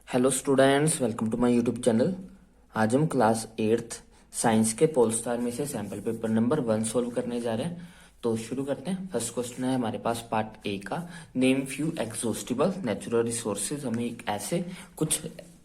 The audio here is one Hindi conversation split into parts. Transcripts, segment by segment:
Hello students, welcome to my YouTube channel. आज हम क्लास 8th साइंस के पोलस्टार में से सैंपल पेपर नंबर 1 सोल्व करने जा रहे हैं। तो शुरू करते हैं। फर्स्ट क्वेश्चन है हमारे पास पार्ट ए का, name few exhaustible natural resources. हमें एक ऐसे कुछ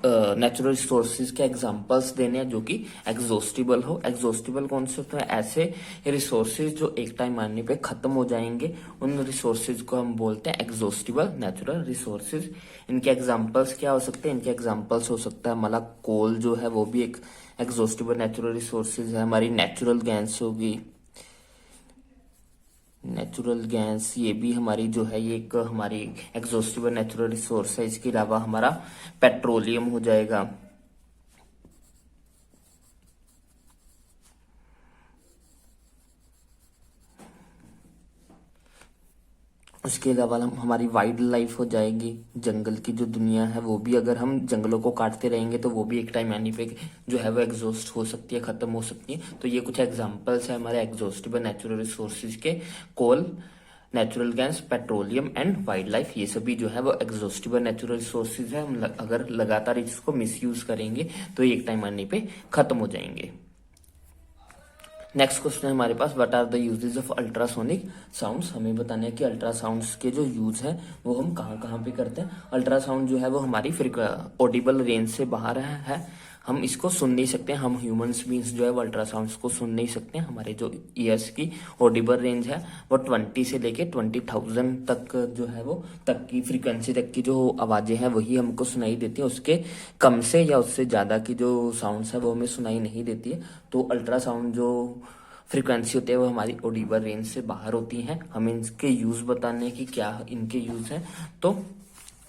नेचुरल रिसोर्सेज के एग्जांपल्स देने हैं जो कि एग्जॉस्टिबल हो। एग्जॉस्टिबल कौन से होते हैं? ऐसे रिसोर्सेज जो एक टाइम आने पे खत्म हो जाएंगे, उन रिसोर्सेज को हम बोलते हैं एग्जॉस्टिबल नेचुरल रिसोर्सेज। इनके एग्जांपल्स क्या हो सकते हैं? इनके एग्जांपल्स हो सकता है हमारा कोल जो है वो भी एक एग्जॉस्टिबल नेचुरल रिसोर्सेज है। हमारी नेचुरल गैस होगी, नेचुरल गैस ये भी हमारी जो है ये एक हमारी एग्जॉस्टिबल नेचुरल रिसोर्स है। इसके अलावा हमारा पेट्रोलियम हो जाएगा। उसके अलावा हमारी वाइल्ड लाइफ हो जाएगी, जंगल की जो दुनिया है वो भी, अगर हम जंगलों को काटते रहेंगे तो वो भी एक टाइम आने पे जो है वो एग्जॉस्ट हो सकती है, खत्म हो सकती है। तो ये कुछ एग्जांपल्स है हमारे एग्जॉस्टिबल नेचुरल रिसोर्सेज के। Coal, natural gas, petroleum and wildlife, ये सभी जो है वो एग्जॉस्टिबल नेचुरल रिसोर्सेज है। हम अगर लगातार इसको मिसयूज करेंगे तो ये एक टाइम आने पे खत्म हो जाएंगे। नेक्स्ट क्वेश्चन है हमारे पास, what are the uses of ultrasonic sounds. हमें बताना है कि अल्ट्रासाउंड्स के जो यूज है वो हम कहाँ कहाँ पे करते हैं। अल्ट्रासाउंड जो है वो हमारी ऑडिबल रेंज से बाहर है, हम इसको सुन नहीं सकते हैं। हम ह्यूमंस बींग्स जो है वो अल्ट्रासाउंड्स को सुन नहीं सकते हैं। हमारे जो ईयर्स की ऑडिबल रेंज है वो 20 से लेके 20,000 तक जो है वो तक की फ्रीक्वेंसी तक की जो आवाजें हैं वही हमको सुनाई देती है। उसके कम से या उससे ज्यादा की जो साउंड्स है वो हमें सुनाई नहीं देती है। तो अल्ट्रासाउंड जो फ्रीक्वेंसी होती है वो हमारी ऑडिबल रेंज से बाहर होती हैं। हमें इनके यूज बताने की क्या इनके यूज हैं। तो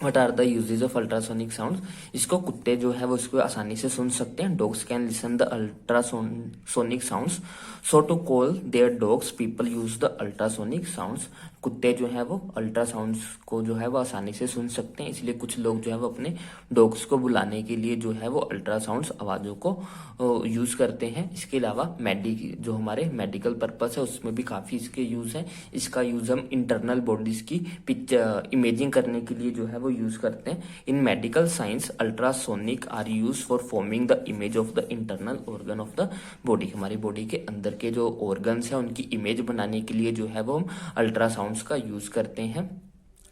what are the usages of ultrasonic sound. इसको कुत्ते जो है वो इसको आसानी से सुन सकते हैं। Dogs can listen the ultrasonic sounds, so to call their dogs people use the ultrasonic sounds. कुत्ते जो है वो अल्ट्रासाउंड्स को जो है वो आसानी से सुन सकते हैं, इसलिए कुछ लोग जो है वो अपने डॉग्स को बुलाने के लिए जो है वो अल्ट्रासाउंड्स आवाजों को यूज करते हैं। इसके अलावा जो हमारे मेडिकल पर्पस है उसमें भी काफी इसके यूज है। इसका यूज हम इंटरनल बॉडीज की पिक्चर इमेजिंग करने के लिए जो है वो यूज करते हैं। In medical science ultrasonic are use for forming the image of the internal organ of the body. हमारी बॉडी के अंदर के जो ऑर्गन्स है उनकी इमेज बनाने के लिए जो है वो हम अल्ट्रासाउंड्स का यूज करते हैं।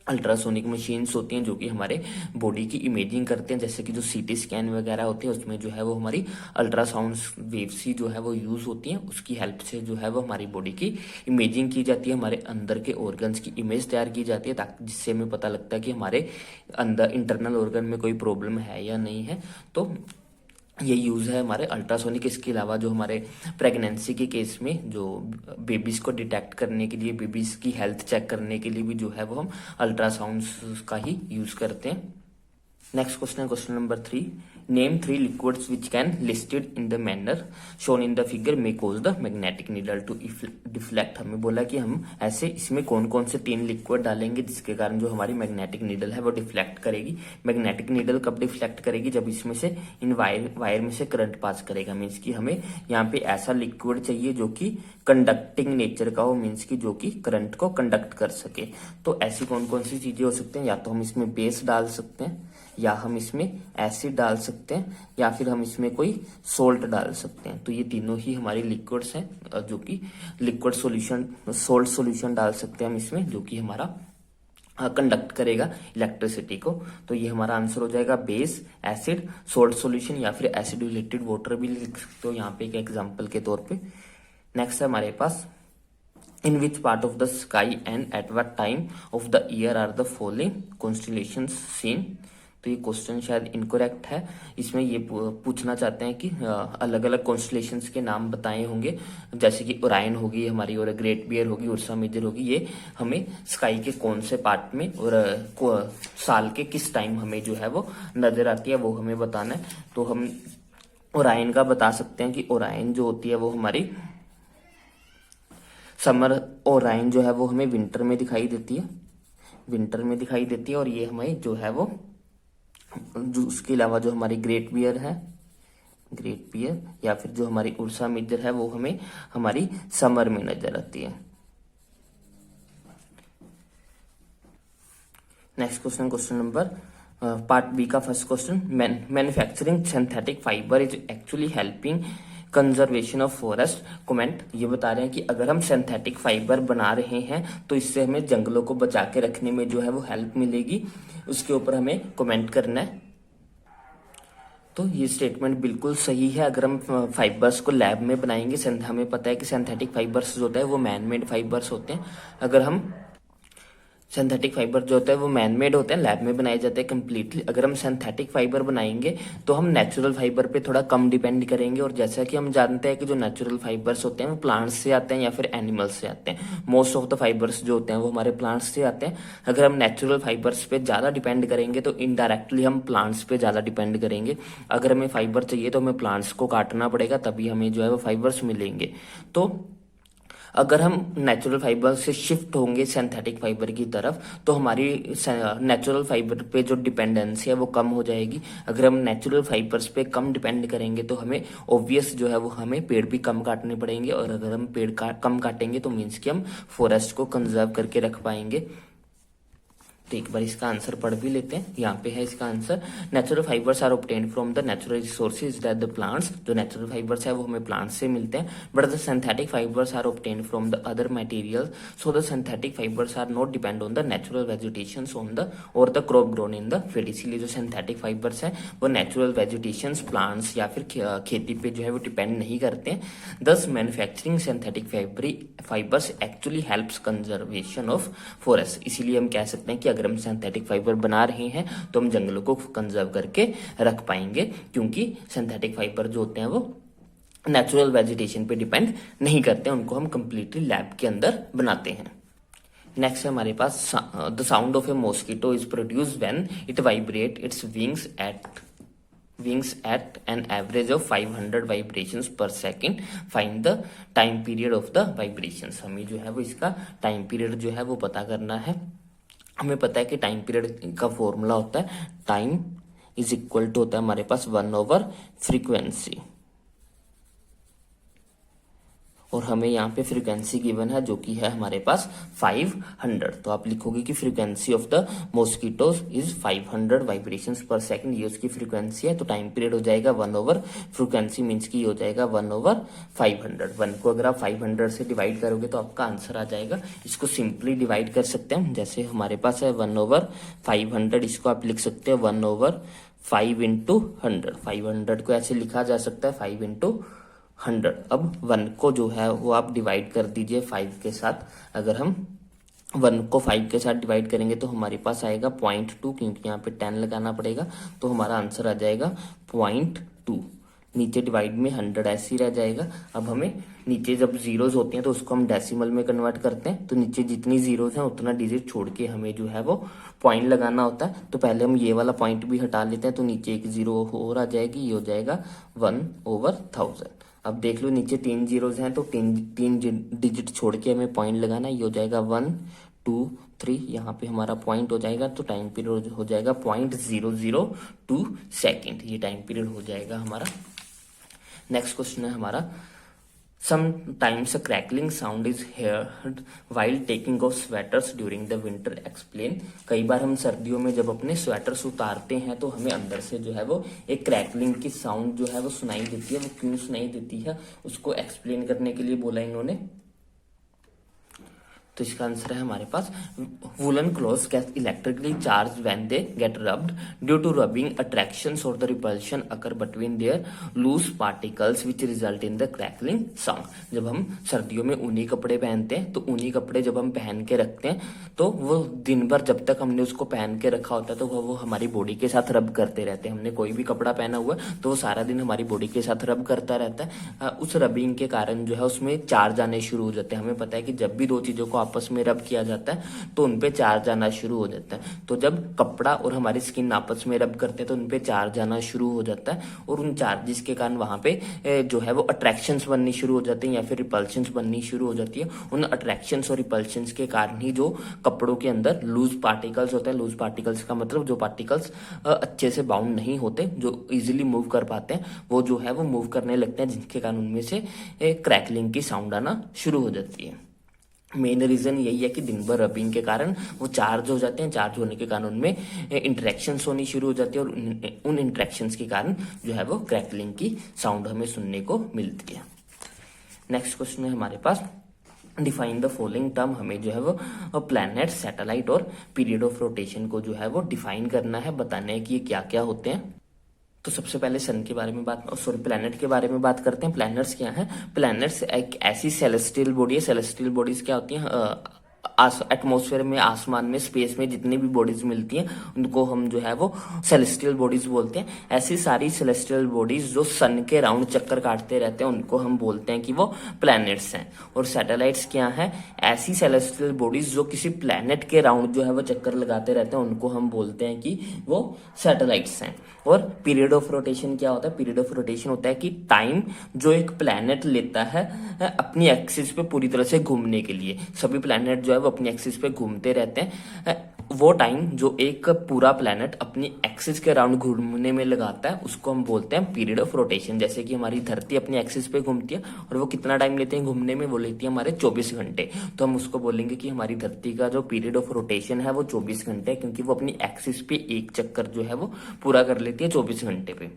अल्ट्रासोनिक मशीन्स होती हैं जो कि हमारे बॉडी की इमेजिंग करते हैं, जैसे कि जो सीटी स्कैन वगैरह होते हैं उसमें जो है वो हमारी अल्ट्रासाउंड वेव्स ही जो है वो यूज होती हैं। उसकी हेल्प से जो है वो हमारी बॉडी की इमेजिंग की जाती है, हमारे अंदर के ऑर्गन्स की इमेज तैयार की जाती है, ताकि जिससे हमें पता लगता है कि हमारे अंदर इंटरनल ऑर्गन में कोई प्रॉब्लम है या नहीं है। तो ये यूज है हमारे अल्ट्रासोनिक। इसके अलावा जो हमारे प्रेगनेंसी के केस में जो बेबीज को डिटेक्ट करने के लिए, बेबीज की हेल्थ चेक करने के लिए भी जो है वो हम अल्ट्रासाउंड्स का ही यूज करते हैं। नेक्स्ट क्वेश्चन है question number 3, name 3 liquids which can listed in the manner shown in the figure may cause the magnetic needle to deflect। हमें बोला कि हम ऐसे इसमें कौन कौन से 3 लिक्विड डालेंगे जिसके कारण जो हमारी मैग्नेटिक नीडल है वो डिफ्लेक्ट करेगी। मैग्नेटिक नीडल कब डिफ्लेक्ट करेगी? जब इसमें से इन वायर में से करंट पास करेगा। मीन्स कि हमें यहाँ पे ऐसा लिक्विड चाहिए जो कि कंडक्टिंग नेचर का हो, मीन्स की जो कि करंट को कंडक्ट कर सके। तो ऐसी कौन कौन सी चीजें हो सकते हैं? या तो हम इसमें बेस डाल सकते हैं, या हम इसमें एसिड डाल सकते हैं, या फिर हम इसमें कोई सोल्ट डाल सकते हैं। तो ये तीनों ही हमारी लिक्विड्स हैं जो कि लिक्विड सॉल्यूशन, सोल्ट सॉल्यूशन डाल सकते हैं हम इसमें, जो कि हमारा कंडक्ट करेगा इलेक्ट्रिसिटी को। तो ये हमारा आंसर हो जाएगा बेस, एसिड, सोल्ट सॉल्यूशन, या फिर एसिडुलेटेड वाटर भी लिख सकते हो यहाँ पे एक एग्जाम्पल के तौर पे। नेक्स्ट है हमारे पास, in which part of the sky and at what time of the year are the following constellations seen. तो ये क्वेश्चन शायद इनकरेक्ट है। इसमें ये पूछना चाहते हैं कि अलग अलग कॉन्स्टलेशंस के नाम बताए होंगे, जैसे कि ओरायन होगी हमारी, और ग्रेट बियर होगी, उर्सा मेजर होगी। ये हमें स्काई के कौन से पार्ट में और साल के किस टाइम हमें जो है वो नजर आती है वो हमें बताना है। तो हम ओरायन का बता सकते हैं कि ओरायन जो होती है वो हमारी समर, ओरायन जो है वो हमें विंटर में दिखाई देती है, विंटर में दिखाई देती है। और ये हमें जो है वो जो उसके अलावा जो हमारी ग्रेट बियर है, ग्रेट बियर, या फिर जो हमारी उर्सा मेजर है वो हमें हमारी समर में नजर आती है। Next question, question number part B का first question, manufacturing synthetic fibre is actually helping conservation of forest. Comment ये बता रहे हैं कि अगर हम सिंथेटिक फाइबर बना रहे हैं तो इससे हमें जंगलों को बचा के रखने में जो है वो हेल्प मिलेगी। उसके ऊपर हमें कमेंट करना है। तो ये स्टेटमेंट बिल्कुल सही है। अगर हम फाइबर्स को लैब में बनाएंगे, हमें पता है कि सिंथेटिक फाइबर्स जो होता है वो मैन मेड फाइबर्स होते हैं। अगर हम सिंथेटिक फाइबर जो होता है वो मैन मेड होते हैं, लैब में बनाए जाते हैं कम्प्लीटली। अगर हम सिंथेटिक फाइबर बनाएंगे तो हम नेचुरल फाइबर पे थोड़ा कम डिपेंड करेंगे। और जैसा कि हम जानते हैं कि जो नेचुरल फाइबर्स होते हैं वो प्लांट्स से आते हैं या फिर एनिमल्स से आते हैं। मोस्ट ऑफ द फाइबर्स जो होते हैं वो हमारे प्लांट्स से आते हैं। अगर हम नेचुरल फाइबर्स पे ज़्यादा डिपेंड करेंगे तो इनडायरेक्टली हम प्लांट्स पे ज़्यादा डिपेंड करेंगे। अगर हमें फाइबर चाहिए तो हमें प्लांट्स को काटना पड़ेगा, तभी हमें जो है वो फाइबर्स मिलेंगे। तो अगर हम नेचुरल फाइबर से शिफ्ट होंगे सिंथेटिक फाइबर की तरफ तो हमारी नेचुरल फाइबर पे जो डिपेंडेंसी है वो कम हो जाएगी। अगर हम नेचुरल फाइबर्स पे कम डिपेंड करेंगे तो हमें ऑब्वियस जो है वो हमें पेड़ भी कम काटने पड़ेंगे। और अगर हम पेड़ कम काटेंगे तो मीन्स कि हम फॉरेस्ट को कंजर्व करके रख पाएंगे। तो एक बार इसका आंसर पढ़ भी लेते हैं। यहाँ पे है इसका answer, natural fibres are obtained from the natural resources that the plants. जो नेचुरल फाइबर्स है वो हमें प्लांट्स से मिलते हैं। But the synthetic fibres are obtained from the other material, so the synthetic fibres are not depend on the natural vegetation on the or the crop grown in the field. इसीलिए जो सिंथेटिक फाइबर्स है वो नेचुरल वेजिटेशन, प्लांट्स या फिर खेती पे जो है वो डिपेंड नहीं करते हैं। दस manufacturing synthetic fibres actually helps conservation of forest. इसीलिए हम कह सकते हैं कि अगर हम सिंथेटिक फाइबर बना रहे हैं तो हम जंगलों को कंजर्व करके रख पाएंगे, क्योंकि सिंथेटिक फाइबर जो होते हैं वो नेचुरल वेजिटेशन पे डिपेंड नहीं करते हैं, उनको हम कंप्लीटली लैब के अंदर बनाते हैं। नेक्स्ट है हमारे पास, the sound of a mosquito is produced when it vibrate its wings at an average of 500 vibrations per second. Find the time period of the vibrations। हमें जो है वो इसका टाइम पीरियड जो है वो पता करना है। हमें पता है कि टाइम पीरियड का फॉर्मूला होता है टाइम इज इक्वल टू होता है हमारे पास 1/फ्रीक्वेंसी। और हमें यहाँ पे फ्रीक्वेंसी गिवन है जो कि है हमारे पास 500। तो आप लिखोगे कि frequency of the mosquitoes is 500 vibrations पर सेकंड, ये उसकी फ्रीक्वेंसी है। तो टाइम पीरियड हो जाएगा 1/फ्रीक्वेंसी, मीन्स की हो जाएगा 1/500। 1 को अगर आप 500 से डिवाइड करोगे तो आपका आंसर आ जाएगा। इसको सिंपली डिवाइड कर सकते हैं, जैसे हमारे पास है 1/500, इसको आप लिख सकते हैं 1/5 इंटू 100। 500 को ऐसे लिखा जा सकता है 5 इंटू 100। अब 1 को जो है वो आप डिवाइड कर दीजिए 5 के साथ। अगर हम 1 को 5 के साथ डिवाइड करेंगे तो हमारे पास आएगा 0.2, क्योंकि यहाँ पे 10 लगाना पड़ेगा। तो हमारा आंसर आ जाएगा 0.2। नीचे डिवाइड में 100 ऐसे ही रह जाएगा। अब हमें नीचे जब जीरोज होते हैं तो उसको हम डेसिमल में कन्वर्ट करते हैं। तो नीचे जितनी जीरोज हैं उतना डिजिट छोड़ के हमें जो है वो पॉइंट लगाना होता है। तो पहले हम ये वाला पॉइंट भी हटा लेते हैं, तो नीचे एक जीरो और आ जाएगी, ये हो जाएगा 1/1000। अब देख लो नीचे 3 जीरोज हैं तो तीन डिजिट छोड़ के हमें पॉइंट लगाना है। ये हो जाएगा 1 2 3, यहाँ पे हमारा पॉइंट हो जाएगा। तो टाइम पीरियड हो जाएगा 0.002 सेकेंड, ये टाइम पीरियड हो जाएगा हमारा। नेक्स्ट क्वेश्चन है हमारा, Sometimes a crackling sound is heard while taking off sweaters during the winter. Explain। कई बार हम सर्दियों में जब अपने स्वेटर्स उतारते हैं तो हमें अंदर से जो है वो एक क्रैकलिंग की साउंड जो है वो सुनाई देती है। वो क्यों सुनाई देती है उसको एक्सप्लेन करने के लिए बोला इन्होंने। तो इसका आंसर है हमारे पास, woollen clothes get electrically charged when they get rubbed due to rubbing attractions और the repulsion occur between their loose particles which result in the crackling sound. जब हम सर्दियों में ऊनी कपड़े पहनते हैं तो ऊनी कपड़े जब हम पहन के रखते हैं तो वो दिन भर जब तक हमने उसको पहन के रखा होता है तो वो हमारी बॉडी के साथ रब करते रहते हैं। हमने कोई भी कपड़ा पहना हुआ है तो वो सारा दिन हमारी बॉडी के साथ रब करता रहता है। उस रबिंग के कारण जो है उसमें चार्ज आने शुरू हो जाते हैं। हमें पता है कि जब भी दो चीजों को आपस में रब किया जाता है तो उनपे चार्ज आना शुरू हो जाता है। तो जब कपड़ा और हमारी स्किन आपस में रब करते हैं तो उनपे चार्ज आना शुरू हो जाता है और उन चार्जेस के कारण वहां पे जो है वो अट्रैक्शंस बननी शुरू हो जाती हैं या फिर रिपल्शंस बननी शुरू हो जाती है। उन अट्रैक्शंस और रिपल्शंस के कारण ही जो कपड़ों के अंदर लूज पार्टिकल्स होते हैं, लूज पार्टिकल्स का मतलब जो पार्टिकल्स अच्छे से बाउंड नहीं होते, जो इजिली मूव कर पाते हैं, वो जो है वो मूव करने लगते हैं, जिनके कारण उनमें से क्रैकलिंग की साउंड आना शुरू हो जाती है। मेन रीजन यही है कि दिन भर रबिंग के कारण वो चार्ज हो जाते हैं, चार्ज होने के कारण उनमें इंटरेक्शंस होनी शुरू हो जाती है और उन इंटरेक्शंस के कारण जो है वो क्रैकलिंग की साउंड हमें सुनने को मिलती है। नेक्स्ट क्वेश्चन है हमारे पास, डिफाइन द फॉलोइंग टर्म। हमें जो है वो प्लैनेट, सैटेलाइट और पीरियड ऑफ रोटेशन को जो है वो डिफाइन करना है, बताना है कि ये क्या क्या होते हैं। तो सबसे पहले सन के बारे में प्लैनेट के बारे में बात करते हैं। प्लैनेट्स क्या है? प्लैनेट्स एक ऐसी सेलेस्टियल बॉडी है। सेलेस्टियल बॉडीज क्या होती हैं? एटमॉस्फेयर में, आसमान में, स्पेस में जितनी भी बॉडीज मिलती हैं उनको हम जो है वो सेलेस्टियल बॉडीज बोलते हैं। ऐसी सारी सेलेस्टियल बॉडीज जो सन के राउंड चक्कर काटते रहते हैं उनको हम बोलते हैं कि वो प्लैनेट्स हैं। और सैटेलाइट्स क्या है? ऐसी सेलेस्टियल बॉडीज जो किसी प्लैनेट के राउंड जो है वो चक्कर लगाते रहते हैं उनको हम बोलते हैं कि वो सैटेलाइट्स हैं। और पीरियड ऑफ रोटेशन क्या होता है? पीरियड ऑफ रोटेशन होता है कि टाइम जो एक प्लैनेट लेता है अपनी एक्सिस पे पूरी तरह से घूमने के लिए। सभी प्लैनेट जो है वो अपनी एक्सिस पे घूमते रहते हैं। वो टाइम जो एक पूरा प्लैनेट अपनी एक्सिस के राउंड घूमने में लगाता है उसको हम बोलते हैं पीरियड ऑफ रोटेशन। जैसे कि हमारी धरती अपनी एक्सिस पे घूमती है और वो कितना टाइम लेते हैं घूमने में? वो लेती है हमारे 24 घंटे। तो हम उसको बोलेंगे कि हमारी धरती का जो पीरियड ऑफ रोटेशन है वो 24 घंटे है, क्योंकि वो अपनी एक्सिस पे एक चक्कर जो है वो पूरा कर लेती है 24 घंटे पे।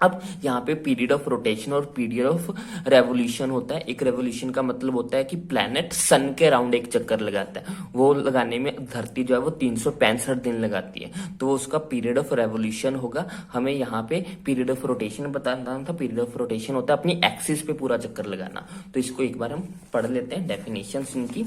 अब यहाँ पे पीरियड ऑफ रोटेशन और पीरियड ऑफ रेवोल्यूशन होता है। एक रेवोल्यूशन का मतलब होता है कि प्लैनेट सन के राउंड एक चक्कर लगाता है। वो लगाने में धरती जो है वो 365 दिन लगाती है, तो उसका पीरियड ऑफ रेवोल्यूशन होगा। हमें यहाँ पे पीरियड ऑफ रोटेशन बताना था। पीरियड ऑफ रोटेशन होता है अपनी एक्सिस पे पूरा चक्कर लगाना। तो इसको एक बार हम पढ़ लेते हैं, डेफिनेशन इनकी।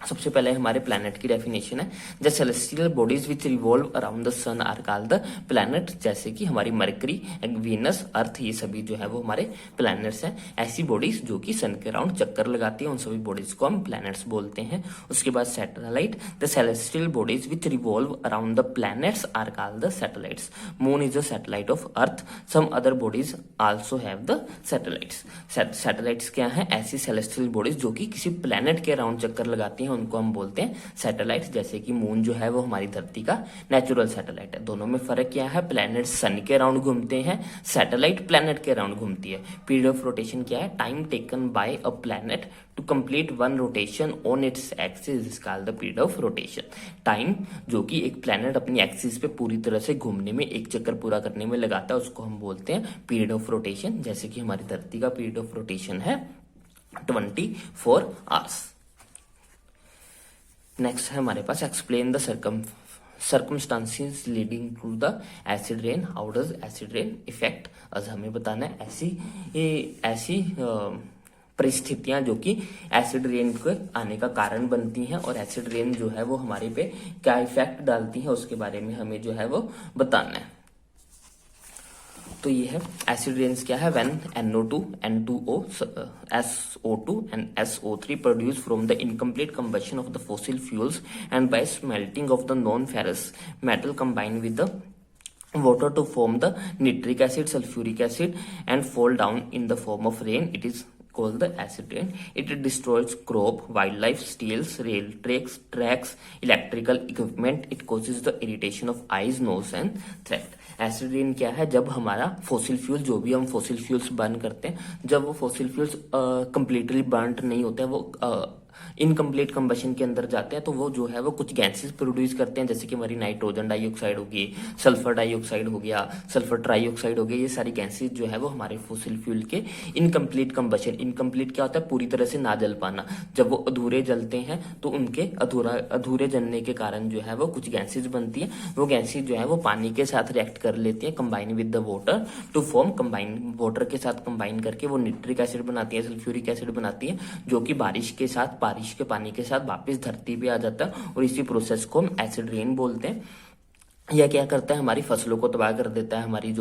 सबसे पहले हमारे प्लैनेट की डेफिनेशन है, the celestial bodies which revolve around the sun are called the planet. जैसे कि हमारी मरकरी, वीनस, अर्थ, ये सभी जो है वो हमारे प्लैनेट्स हैं। ऐसी बॉडीज जो कि सन के राउंड चक्कर लगाती है उन सभी बॉडीज को हम प्लैनेट्स बोलते हैं। उसके बाद satellite, the celestial bodies which revolve around the planets are called the satellites. Moon is the satellite of earth, some other bodies also have the satellites. Satellites क्या है? ऐसी सेलेस्टियल बॉडीज जो कि किसी प्लैनेट के राउंड चक्कर लगाती हैं उनको हम बोलते हैं सैटेलाइट्स। जैसे कि मून जो है वो हमारी धरती का नेचुरल सैटेलाइट है। दोनों में फर्क क्या है? प्लैनेट सन के राउंड घूमते हैं, सैटेलाइट प्लैनेट के राउंड घूमती है। पीरियड ऑफ रोटेशन क्या है? Time taken by a planet to complete one rotation on its axis is called the period of rotation. Time जो कि एक प्लैनेट अपनी एक्सिस पे पूरी तरह से घूमने में, एक चक्कर पूरा करने में लगाता है उसको हम बोलते हैं पीरियड ऑफ रोटेशन। जैसे कि हमारी धरती का पीरियड ऑफ रोटेशन है 24 आवर्स। नेक्स्ट है हमारे पास, explain the circumstances leading to the acid rain, how does acid rain affect us. हमें बताना है ऐसी परिस्थितियां जो कि एसिड रेन के आने का कारण बनती हैं और एसिड रेन जो है वो हमारे पे क्या इफेक्ट डालती है उसके बारे में हमें जो है वो बताना है। तो ये है एसिड रेन्स क्या है? When NO2, N2O, SO2 and SO3 produced from the incomplete combustion of the fossil fuels and by smelting of the non-ferrous metal combined with the water to form the nitric acid, sulfuric acid and fall down in the form of rain. It is called the acid rain. It destroys crop, wildlife, steals rail tracks, electrical equipment. It causes the irritation of eyes, nose and throat. Acid rain क्या है? जब हमारा फॉसिल फ्यूल, जो भी हम फॉसिल फ्यूल्स बर्न करते हैं, जब वो फॉसिल फ्यूल्स कंप्लीटली बर्न नहीं होते हैं, वो इनकम्प्लीट कंबशन के अंदर जाते हैं, तो वो जो है वो कुछ गैसेस प्रोड्यूस करते हैं। जैसे कि हमारी नाइट्रोजन डाइऑक्साइड होगी, सल्फर डाइऑक्साइड हो गया, सल्फर ट्राइऑक्साइड हो गया। ये सारी गैसेस जो है वो हमारे फॉसिल फ्यूल के इनकम्प्लीट कंबशन, इनकम्प्लीट क्या होता है? पूरी तरह से ना जल पाना। जब वो अधूरे जलते हैं तो उनके अधूरे जलने के कारण जो है वो कुछ गैसेस बनती है। वो गैसेस जो है वो पानी के साथ रिएक्ट कर लेती है, combine with the water to form, combine water के साथ कंबाइन करके वो निट्रिक एसिड बनाती है, सल्फ्यूरिक एसिड बनाती है, जो कि बारिश के पानी के साथ वापस धरती पे आ जाता है और इसी प्रोसेस को हम एसिड रेन बोलते हैं। यह क्या करता है? हमारी फसलों को तबाह कर देता है। हमारे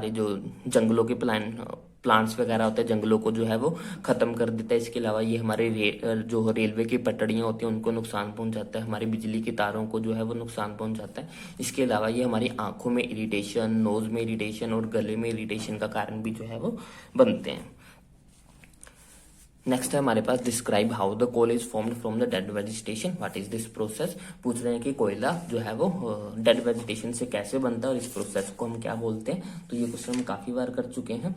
जो जंगलों के प्लांट्स वगैरह होते हैं, जंगलों को जो है वो खत्म कर देता है। इसके अलावा ये हमारे जो रेलवे की पटड़ियां होती हैं उनको नुकसान पहुंचाता है, हमारी बिजली की तारों को जो है वो नुकसान पहुंचाता है। इसके अलावा ये हमारी आंखों में इरिटेशन, नोज में इरिटेशन और गले में इरिटेशन का कारण भी जो है वो बनते हैं। नेक्स्ट है हमारे पास, describe how the coal is formed from the dead vegetation, what is this process. पूछ रहे हैं कि कोयला जो है वो डेड वेजिटेशन से कैसे बनता है और इस प्रोसेस को हम क्या बोलते हैं। तो ये क्वेश्चन हम काफी बार कर चुके हैं।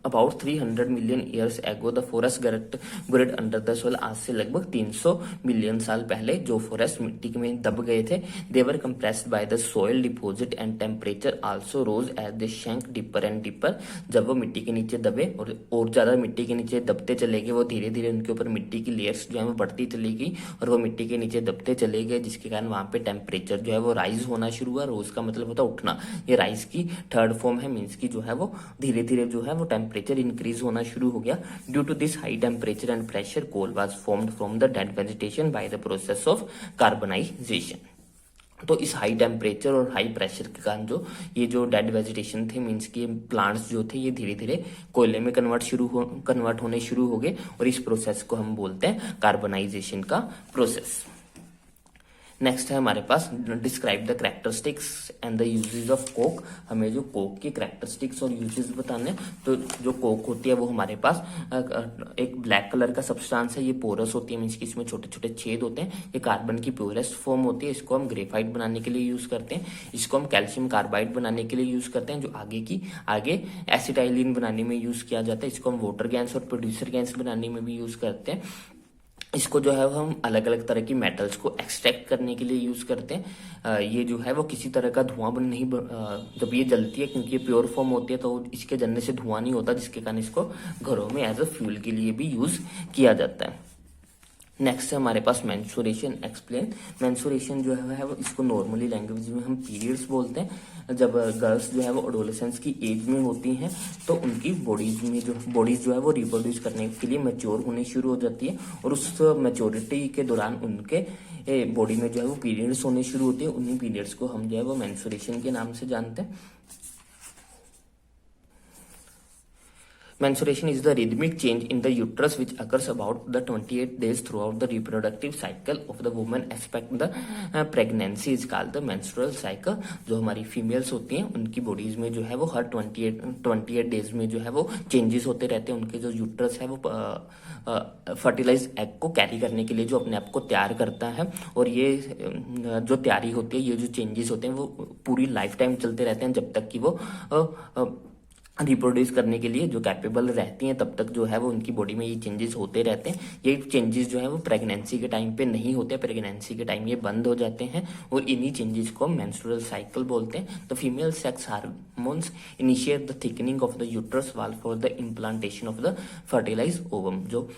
About 300 million years ago the forest buried under the soil, आज से लगभग 300 मिलियन साल पहले जो फॉरेस्ट मिट्टी में दब गए थे, they were compressed by the soil deposit and temperature also rose as they sank deeper and deeper. जब वो मिट्टी के नीचे दबे और ज्यादा मिट्टी के नीचे दबते चले गए, वो धीरे धीरे उनके ऊपर मिट्टी की लेयर्स जो है वो बढ़ती चली गई और वो मिट्टी के नीचे दबते चले गए, जिसके कारण वहां पे टेम्परेचर जो है वो राइज होना शुरू हुआ। रोज का मतलब होता है उठना, ये राइज की थर्ड फॉर्म है, मीन्स की जो है वो धीरे धीरे जो है वो टेम्परेचर इंक्रीज होना शुरू हो गया। Due to this high temperature and pressure, coal was formed from the dead vegetation by the process of carbonisation. तो इस हाई टेम्परेचर और हाई प्रेशर के कारण जो ये जो डेड वेजिटेशन थे, मीन्स कि प्लांट्स जो थे ये धीरे धीरे कोयले में कन्वर्ट होने शुरू हो गए और इस प्रोसेस को हम बोलते हैं कार्बनाइजेशन का प्रोसेस। नेक्स्ट है हमारे पास describe the characteristics and the uses of coke. हमें जो कोक की कैरेक्टरिस्टिक्स और यूजेस बताने, तो जो कोक होती है वो हमारे पास एक ब्लैक कलर का सब्सटेंस है, ये पोरस होती है, मीन्स कि इसमें छोटे छोटे छेद होते हैं, ये कार्बन की प्योरेस्ट फॉर्म होती है, इसको हम ग्रेफाइट बनाने के लिए यूज करते हैं, इसको हम कैल्शियम कार्बाइड बनाने के लिए यूज करते हैं, जो आगे एसिटाइलिन बनाने में यूज किया जाता है, इसको हम वाटर गैस और प्रोड्यूसर गैस बनाने में भी यूज करते हैं। इसको जो है हम अलग अलग तरह की मेटल्स को एक्सट्रैक्ट करने के लिए यूज करते हैं। ये जो है वो किसी तरह का धुआं जब ये जलती है, क्योंकि ये प्योर फॉर्म होती है, तो इसके जलने से धुआं नहीं होता, जिसके कारण इसको घरों में एज अ फ्यूल के लिए भी यूज किया जाता है। नेक्स्ट है हमारे पास मेंस्ट्रुएशन एक्सप्लेन। मेंस्ट्रुएशन जो है वो इसको नॉर्मली लैंग्वेज में हम पीरियड्स बोलते हैं। जब गर्ल्स जो है वो एडोलेसेंस की एज में होती हैं, तो उनकी बॉडीज जो है वो रिप्रोड्यूस करने के लिए मैच्योर होने शुरू हो जाती है, और उस मैच्योरिटी के दौरान उनके बॉडी में जो है वो पीरियड्स होने शुरू होते हैं। उन्हीं पीरियड्स को हम जो है वो मेंस्ट्रुएशन के नाम से जानते हैं। Menstruation is the rhythmic change in the uterus which occurs about the 28 days throughout the reproductive cycle of the woman aspect the pregnancy is called the menstrual cycle। जो हमारी फीमेल्स होती हैं उनकी बॉडीज में जो है वो हर 28 डेज में जो है वो चेंजेस होते रहते हैं। उनके जो यूट्रस है वो फर्टिलाइज एग को कैरी करने के लिए जो अपने आप को तैयार करता है, और ये जो तैयारी होती है, ये जो चेंजेस होते हैं वो पूरी लाइफ टाइम चलते रहते हैं, जब तक कि वो रिप्रोड्यूस करने के लिए जो कैपेबल रहती हैं, तब तक जो है वो उनकी बॉडी में ये चेंजेस होते रहते हैं। ये चेंजेस जो है वो प्रेगनेंसी के टाइम पे नहीं होते, प्रेगनेंसी के टाइम ये बंद हो जाते हैं, और इन्हीं चेंजेस को हम मेंस्ट्रुअल साइकिल बोलते हैं। तो female sex hormones initiate the thickening of the uterus wall for the implantation of the fertilise ovum. जो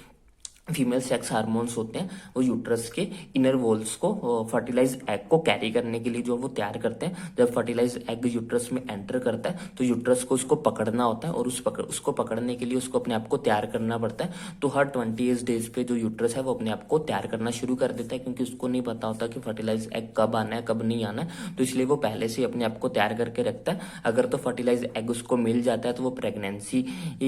फीमेल सेक्स हार्मोन्स होते हैं वो यूट्रस के इनर वॉल्स को फर्टिलाइज एग को कैरी करने के लिए जो वो तैयार करते हैं। जब फर्टिलाइज एग यूट्रस में एंटर करता है तो यूट्रस को उसको पकड़ना होता है, और उसको पकड़ने के लिए उसको अपने आप को तैयार करना पड़ता है। तो हर 28 डेज पे जो यूट्रस है वो अपने आप को तैयार करना शुरू कर देता है, क्योंकि उसको नहीं पता होता कि फर्टिलाइज एग कब आना है कब नहीं आना है, तो इसलिए वो पहले से अपने आप को तैयार करके रखता है। अगर तो फर्टिलाइज एग उसको मिल जाता है तो वो प्रेगनेंसी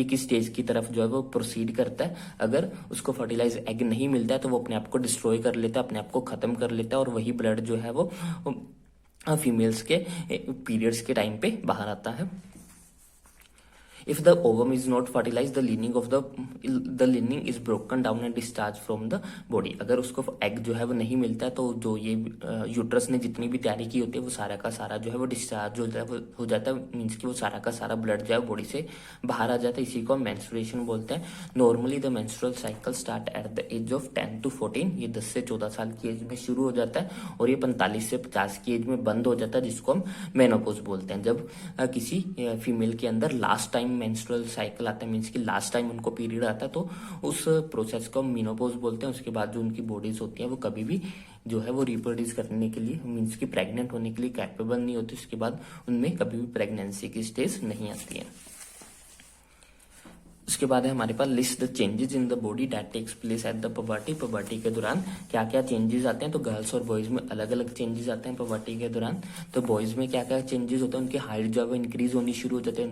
की स्टेज की तरफ जो है वो प्रोसीड करता है। अगर उसको फर्टिलाइज एग नहीं मिलता है तो वो अपने आप को डिस्ट्रॉय कर लेता है, अपने आप को खत्म कर लेता है, और वही ब्लड जो है वो फीमेल्स के पीरियड्स के टाइम पे बाहर आता है। If the ovum is not fertilized, the lining is broken down and discharged from the body। अगर उसको एग जो है वो नहीं मिलता है तो जो ये यूट्रस ने जितनी भी तैयारी की होती है वो सारा का सारा जो है वो डिस्चार्ज हो जाता है, मीन्स कि वो सारा का सारा ब्लड जो है बॉडी से बाहर आ जाता है। इसी को हम मेंस्ट्रुएशन बोलते हैं। Normally the menstrual cycle start at the age of 10 to 14। ये 10 से 14 साल की एज में शुरू हो जाता है, और ये 45 से 50 की एज में बंद हो जाता है, जिसको हम मेनोपॉज बोलते हैं। जब किसी फीमेल के अंदर लास्ट टाइम मेंस्ट्रुअल साइकिल आता है, मीन्स कि लास्ट टाइम उनको पीरियड आता है, तो उस प्रोसेस को हम मेनोपॉज बोलते हैं। उसके बाद जो उनकी बॉडीज होती है वो कभी भी जो है वो रिप्रोड्यूस करने के लिए, मीन्स कि प्रेग्नेंट होने के लिए कैपेबल नहीं होती। उसके बाद उनमें कभी भी प्रेगनेंसी की स्टेज नहीं आती है। उसके बाद है हमारे पास list the changes in the body that takes place at the puberty. Puberty के दौरान क्या क्या चेंजेस आते हैं, तो गर्ल्स और बॉयज में अलग अलग चेंजेस आते हैं पबर्टी के दौरान। तो बॉयज में क्या क्या चेंजेस होते हैं, उनकी हाइट जो है वो इंक्रीज होनी शुरू हो जाती है,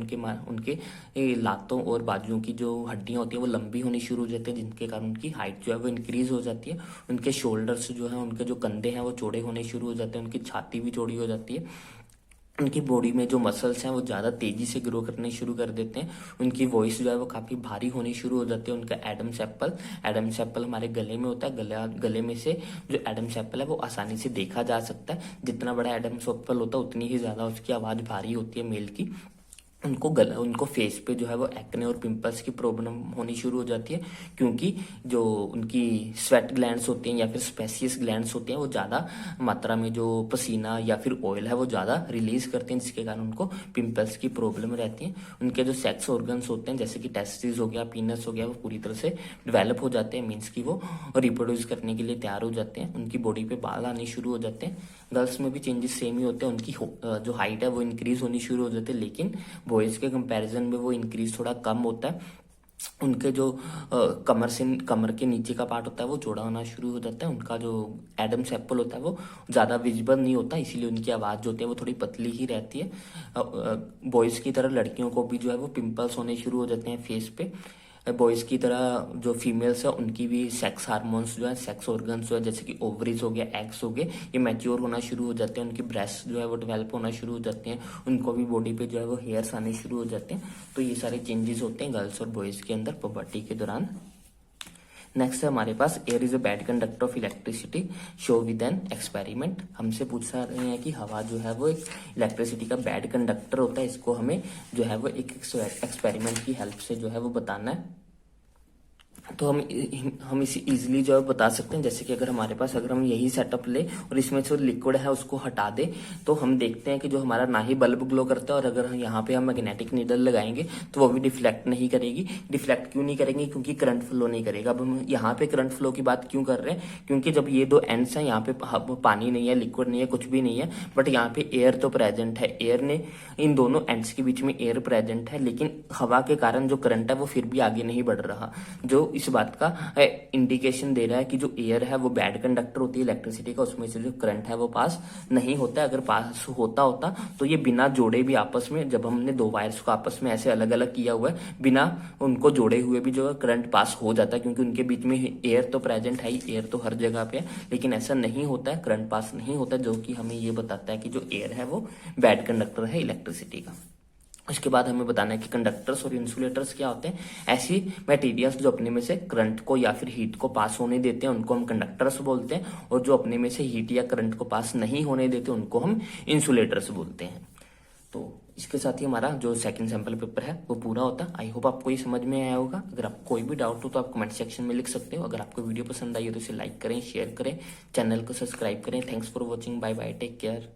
उनके लातों और बाजुओं की जो हड्डियां होती है वो लंबी होनी शुरू हो जाती है, जिनके कारण उनकी हाइट जो है वो इंक्रीज हो जाती है। उनके शोल्डर्स जो है, उनके जो कंधे हैं वो चौड़े होने शुरू हो जाते हैं, उनकी छाती भी चौड़ी हो जाती है। उनकी बॉडी में जो मसल्स हैं वो ज़्यादा तेजी से ग्रो करने शुरू कर देते हैं। उनकी वॉइस जो है वो काफ़ी भारी होनी शुरू हो जाती है। उनका एडम्स एप्पल हमारे गले में होता है। गले में से जो एडम्स एप्पल है वो आसानी से देखा जा सकता है। जितना बड़ा एडम्स एप्पल होता है उतनी ही ज़्यादा उसकी आवाज़ भारी होती है मेल की। उनको फेस पे जो है वो एक्ने और पिंपल्स की प्रॉब्लम होनी शुरू हो जाती है, क्योंकि जो उनकी स्वेट ग्लैंड्स होती हैं या फिर स्पेसियस ग्लैंड्स होते हैं वो ज़्यादा मात्रा में जो पसीना या फिर ऑयल है वो ज़्यादा रिलीज करते हैं, जिसके कारण उनको पिंपल्स की प्रॉब्लम रहती है। उनके जो सेक्स ऑर्गन्स होते हैं जैसे कि टेस्टिस हो गया, पीनस हो गया, वो पूरी तरह से डेवलप हो जाते हैं, मीन्स कि वो रिप्रोड्यूस करने के लिए तैयार हो जाते हैं। उनकी बॉडी पे बाल आने शुरू हो जाते हैं। गर्ल्स में भी चेंजेस सेम ही होते हैं, उनकी जो हाइट है वो इंक्रीज होनी शुरू हो जाती है, लेकिन बॉयज के कंपैरिजन में वो इंक्रीज थोड़ा कम होता है। उनके जो कमर के नीचे का पार्ट होता है वो चौड़ा होना शुरू हो जाता है। उनका जो एडम्स एप्पल होता है वो ज़्यादा विजिबल नहीं होता, इसीलिए उनकी आवाज़ जो होती है वो थोड़ी पतली ही रहती है। बॉयज़ की तरह लड़कियों को भी जो है वो पिंपल्स होने शुरू हो जाते हैं फेस पे। बॉयज़ की तरह जो फीमेल्स है उनकी भी सेक्स हार्मोन्स जो है, सेक्स ऑर्गन्स जो है जैसे कि ओवरीज हो गया, एग्स हो गए, ये मैच्योर होना शुरू हो जाते हैं। उनकी ब्रेस्ट जो है वो डेवलप होना शुरू हो जाते हैं। उनको भी बॉडी पे जो है वो हेयर्स आने शुरू हो जाते हैं। तो ये सारे चेंजेस होते हैं गर्ल्स और बॉयज़ के अंदर पुबर्टी के दौरान। नेक्स्ट है हमारे पास air is a bad conductor of electricity, show with an experiment. हमसे पूछ रहे हैं कि हवा जो है वो एक इलेक्ट्रिसिटी का बैड कंडक्टर होता है, इसको हमें जो है वो एक एक्सपेरिमेंट की हेल्प से जो है वो बताना है। तो हम इसे इजीली जो है बता सकते हैं, जैसे कि अगर हम यही सेटअप ले और इसमें जो लिक्विड है उसको हटा दे, तो हम देखते हैं कि जो हमारा ना ही बल्ब ग्लो करता है, और अगर यहाँ पे हम मैग्नेटिक नीडल लगाएंगे तो वो भी डिफ्लेक्ट नहीं करेगी। डिफ्लेक्ट क्यों नहीं करेंगे? क्योंकि करंट फ्लो नहीं करेगा। अब हम यहाँ पे करंट फ्लो की बात क्यों कर रहे हैं? क्योंकि जब ये दो एंड्स हैं, यहाँ पे पानी नहीं है, लिक्विड नहीं है, कुछ भी नहीं है, बट यहाँ पे एयर तो प्रेजेंट है। एयर ने इन दोनों एंड्स के बीच में एयर प्रेजेंट है, लेकिन हवा के कारण जो करंट है वो फिर भी आगे नहीं बढ़ रहा, जो इस बात का इंडिकेशन दे रहा है कि जो एयर है वो बैड कंडक्टर होती है इलेक्ट्रिसिटी का, उसमें से जो करंट है वो पास नहीं होता है। अगर पास होता तो ये बिना जोड़े भी आपस में, जब हमने दो वायर्स को आपस में ऐसे अलग अलग किया हुआ है, बिना उनको जोड़े हुए भी जो है करंट पास हो जाता है, क्योंकि उनके बीच में एयर तो प्रेजेंट है ही, एयर तो हर जगह पे है, लेकिन ऐसा नहीं होता है, करंट पास नहीं होता, जो कि हमें ये बताता है कि जो एयर है वो बैड कंडक्टर है इलेक्ट्रिसिटी का। उसके बाद हमें बताना है कि कंडक्टर्स और इंसुलेटर्स क्या होते हैं। ऐसी मटेरियल्स जो अपने में से करंट को या फिर हीट को पास होने देते हैं उनको हम कंडक्टर्स बोलते हैं, और जो अपने में से हीट या करंट को पास नहीं होने देते उनको हम इंसुलेटर्स बोलते हैं। तो इसके साथ ही हमारा जो सेकंड सैंपल पेपर है वो पूरा होता है। आई होप आपको ये समझ में आया होगा। अगर आपको कोई भी डाउट हो तो आप कमेंट सेक्शन में लिख सकते हो। अगर आपको वीडियो पसंद आई हो तो इसे लाइक करें, शेयर करें, चैनल को सब्सक्राइब करें। Thanks for watching, bye bye, take care.